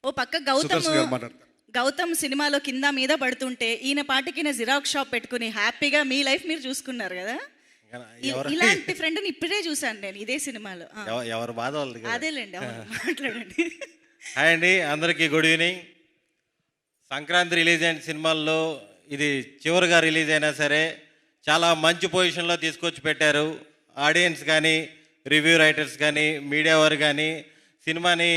ఓ పక్క గౌతమ్ సినిమాలో కింద మీద పడుతుంటే ఈయన పాటికి జిరాక్స్ షాప్ పెట్టుకుని హ్యాపీగా మీ లైఫ్ మీరు చూసుకున్నారు కదా. ఇలాంటి ఫ్రెండ్ని ఇప్పుడే చూసాను నేను ఇదే సినిమాలో. ఎవరు బాధ అదేలేండి, మాట్లాడండి. హాయ్ అండి, అందరికీ గుడ్ ఈవినింగ్. సంక్రాంతి రిలీజ్ అయిన సినిమాల్లో ఇది చివరిగా రిలీజ్ అయినా సరే చాలా మంచి పొజిషన్లో తీసుకొచ్చి పెట్టారు. ఆడియన్స్ కానీ, రివ్యూ రైటర్స్ కానీ, మీడియా వారు కానీ సినిమాని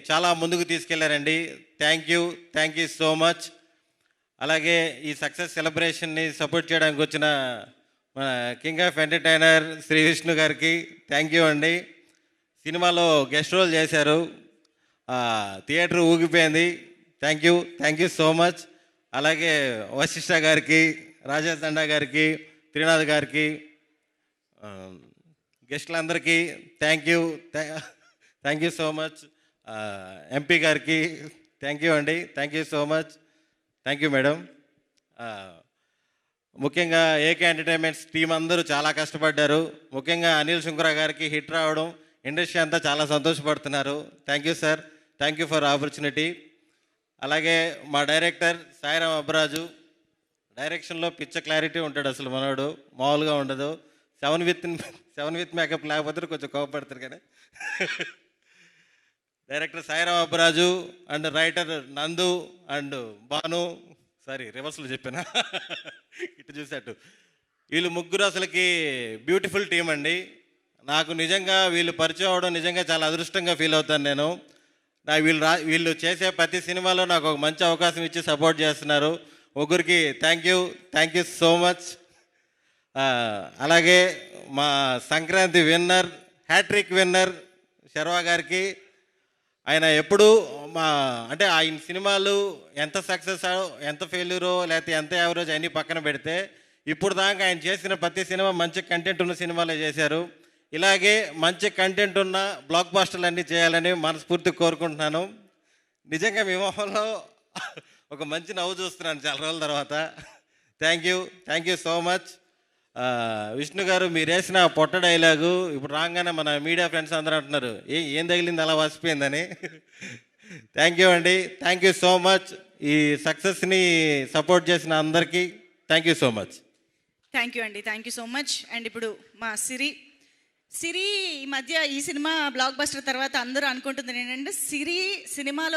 చాలా ముందుకు తీసుకెళ్లారండి. Thank you so much. అలాగే ఈ సక్సెస్ సెలబ్రేషన్ని సపోర్ట్ చేయడానికి వచ్చిన మన king of entertainer Shri Vishnu గారికి థ్యాంక్ యూ అండి. సినిమాలో గెస్ట్ రోల్ చేశారు, థియేటర్ ఊగిపోయింది. Thank you so much. అలాగే వశిష్ఠ గారికి, రాజేష్ దండా గారికి, త్రినాథ్ గారికి, గెస్టులందరికీ thank you so much. MP గారికి థ్యాంక్ యూ అండి. Thank you so much. Thank you madam. ముఖ్యంగా ఏకే ఎంటర్టైన్మెంట్స్ టీం అందరూ చాలా కష్టపడ్డారు. ముఖ్యంగా అనిల్ శుంకరా గారికి హిట్ రావడం ఇండస్ట్రీ అంతా చాలా సంతోషపడుతున్నారు. Thank you sir. Thank you for opportunity. అలాగే మా డైరెక్టర్ సాయిరామ్ అబ్బరాజు, డైరెక్షన్లో పిచ్చ క్లారిటీ ఉంటాడు, అసలు మనోడు మామూలుగా ఉండదు. సెవెన్ విత్ మేకప్ లేకపోతే కొంచెం కోపడతారు కానీ director Sairam Abbaraju and writer నందు అండ్ భాను, రివర్స్లో చెప్పానా ఇటు చూసేట్టు, వీళ్ళు ముగ్గురు అసలుకి బ్యూటిఫుల్ టీం అండి. నాకు నిజంగా వీళ్ళు పరిచయం అవ్వడం నిజంగా చాలా అదృష్టంగా ఫీల్ అవుతాను నేను. వీళ్ళు చేసే ప్రతి సినిమాలో నాకు ఒక మంచి అవకాశం ఇచ్చి సపోర్ట్ చేస్తున్నారు. ముగ్గురికి థ్యాంక్ యూ సో మచ్. అలాగే మా Sankranti winner, hattrick winner Sharwa గారికి, ఆయన ఎప్పుడు ఆయన సినిమాలు ఎంత సక్సెస్ ఎంత ఫెయిల్యూరో లేకపోతే ఎంత యావరేజ్ అన్నీ పక్కన పెడితే ఇప్పుడు దాకా ఆయన చేసిన ప్రతి సినిమా మంచి కంటెంట్ ఉన్న సినిమాలే చేశారు. ఇలాగే మంచి కంటెంట్ ఉన్న బ్లాక్ బాస్టర్లు అన్నీ చేయాలని మనస్ఫూర్తిగా కోరుకుంటున్నాను. నిజంగా మీ మొహంలో ఒక మంచి నవ్వు చూస్తున్నాను చాలా రోజుల తర్వాత. Thank you so much. Vishnu గారు, మీరు వేసిన పొట్ట డైలాగు ఇప్పుడు రాగానే మన మీడియా ఫ్రెండ్స్ అందరూ అంటున్నారు ఏం తగిలింది అలా వసిపోయిందని. థ్యాంక్ యూ అండి. Thank you so much. ఈ సక్సెస్ని సపోర్ట్ చేసిన అందరికీ thank you so much. Thank you అండి. Thank you so much. And ఇప్పుడు మా సిరి ఈ మధ్య ఈ సినిమా బ్లాక్ బస్టర్ తర్వాత అందరూ అనుకుంటుంది ఏంటంటే సిరి సినిమాలో